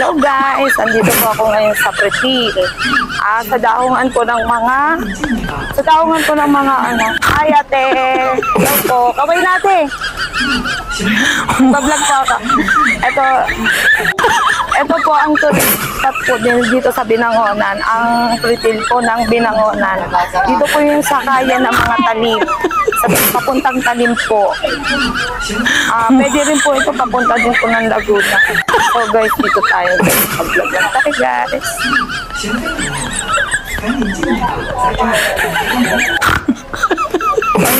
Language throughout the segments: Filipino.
Hello guys, andito po ako ngayon sa Pretil. Sa daungan ko ng mga ano. Ay ate, hello po, kaway natin. Bablog po ako. Ito po ang turista po dito sa Binangonan. Ang Pretil po ng Binangonan. Dito po yung sakayan ng mga talim. Sa papuntang talim po. Pwede rin po ito papunta din po ng Laguna. So guys, dito tayo. Mag-vlog lang tayo guys.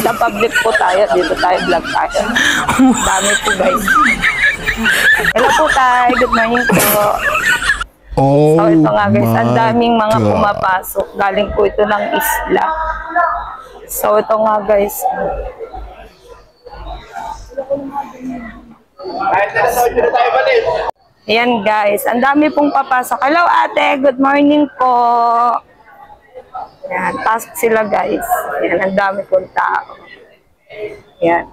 Sa public po tayo. Dito tayo vlog tayo. Dami po guys. Hello po tayo. Good morning po. So ito nga guys. Ang daming mga pumapasok. Galing po ito ng isla. So ito nga guys. Ayan guys, ang dami pong papasok. Hello ate, good morning po. Ayan, pasok sila guys. Ayan, ang dami pong tao. Ayan.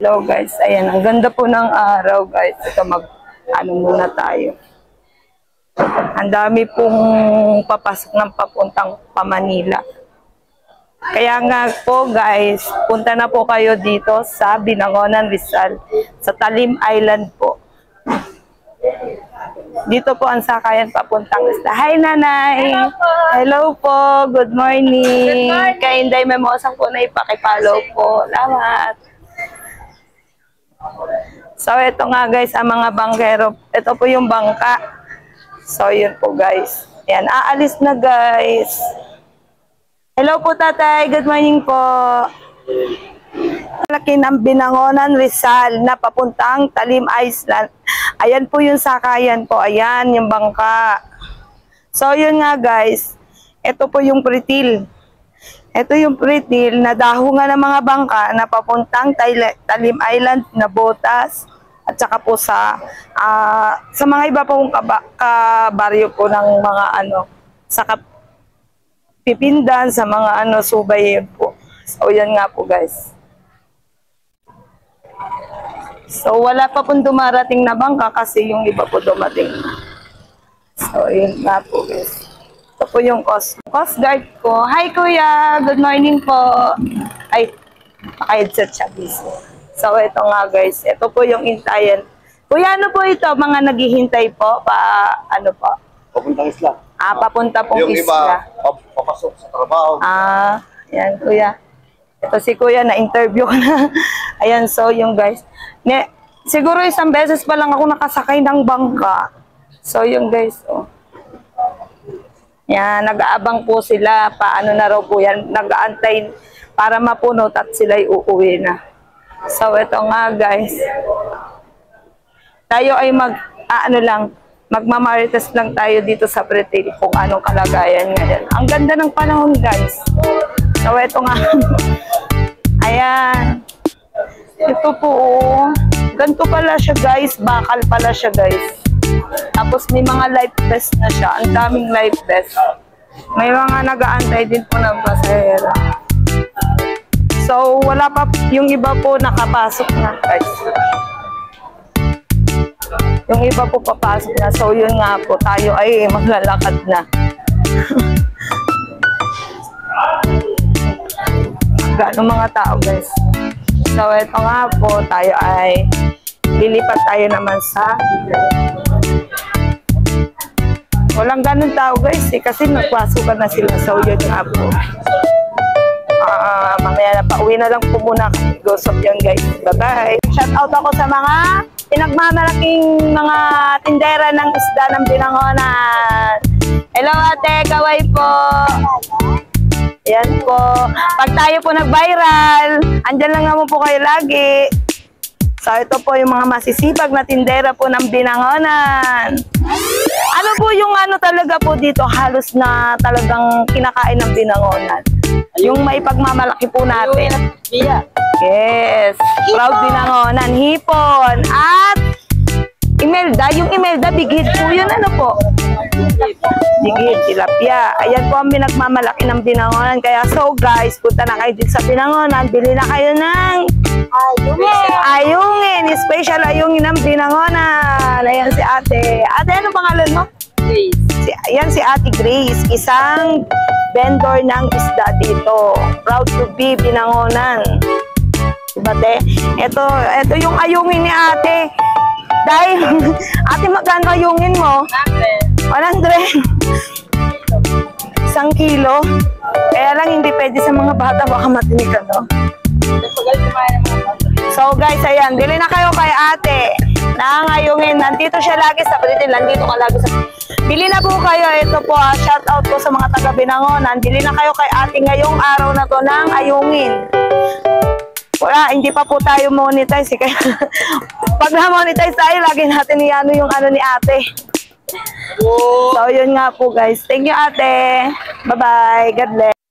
Hello guys, ayan, ang ganda po ng araw guys. Ito ano muna tayo. Ang dami pong papasok ng papuntang Manila. Kaya nga po guys, punta na po kayo dito sa Binangonan, Rizal. Sa Talim Island po. Dito po ang sakayan papuntang isla. Hi nanay! Hello po! Good morning! Kay Inday Memosang po na ipakipollow po. Salamat! So ito nga guys, ang mga bangkero. Ito po yung bangka. So yun po guys. Ayan, aalis na guys. Hello po tatay, good morning po. Malaki ng Binangonan, Rizal na papuntang Talim Island. Ayan po yung sakayan po, ayan yung bangka. So yun nga guys, ito po yung Pretil. Ito yung Pretil na dahungan ng mga bangka na papuntang Talim Island na botas. At saka po sa mga iba pong kabaryo po ng mga ano, sa Pipindan, sa mga ano, subay po. So, yan nga po guys. So, wala pa pong dumarating na bangka kasi yung iba po dumating na. So, yun nga po guys. Ito po yung Coast Guard ko. Hi kuya! Good morning po! Ay, naka-headset siya. So, ito nga guys. Ito po yung intayan. Kuya, ano po ito? Mga naghihintay po? Ano po? Papuntang isla. Papunta pong yung isla. Yung iba, papasok sa trabaho. Yan kuya. Ito si kuya, na-interview ko na. Ayan, so yung guys. Siguro isang beses pa lang ako nakasakay ng bangka. So yung guys, oh. Yan, nag-aabang po sila. Paano na raw po yan. Nag-aantay para mapunot at sila'y uuwi na. So ito nga guys. Tayo ay magmamarites lang tayo dito sa Pretil kung anong kalagayan ngayon. Ang ganda ng panahon guys. So ito nga. Ayan. Ito po. Ganito pala siya guys. Bakal pala siya guys. Tapos may mga life vest na siya. Ang daming life vest. May mga nag-aantay din po ng pasahero. So wala pa. Yung iba po nakapasok na guys. Yung iba po papasok na. So yun nga po, tayo ay maglalakad na. Gano'ng mga tao guys. So ito nga po, tayo ay lilipat tayo naman sa walang ganun tao guys kasi nagpasukan na sila. So yun nga po. Mamaya na pauwi na lang po muna. Gosop yun guys. Bye bye. Shout out ako sa mga pinagmamalaking mga tindera ng isda ng Binangonan. Hello ate, kaway po. Ayan po. Pag tayo po nag-viral, andyan lang naman po kayo lagi. So ito po yung mga masisipag na tindera po ng Binangonan. Ano po yung ano talaga po dito halos na talagang kinakain ng Binangonan? Yung may pagmamalaki po natin. Yes. Proud Binangonan. Hipon. At Imelda. Yung Imelda, bigid po yun. Ano po? Bigid, tilapia. Ayan po ang pinagmamalaki ng Binangonan. Kaya so guys, punta na kayo dito sa Binangonan. Bili na kayo ng ayungin. Special ayungin ng Binangonan. Ayan, ayan si ate. Ate, ano pangalan mo? Grace. Ayan si Ate Grace, isang vendor ng isda dito. Proud to be Binangonan. Diba, te? Ito yung ayungin ni ate. Dahil, ate, magkano ayungin mo? 100. 1 kilo. Kaya lang hindi pwede sa mga bata, baka matinig ka, no? So guys, ayan, bili na kayo kay ate. Nangayungin, nandito siya lagi sa Britain, nandito ka lagi sa... Bili na po kayo, ito po, shout out po sa mga taga Binangonan. Bili na kayo kay ate ngayong araw na to ng ayungin. Wala, hindi pa po tayo monetize. Kaya pag na-monetize tayo, lagi natin i-ano yung ano ni ate. So, yun nga po guys. Thank you ate. Bye-bye. God bless.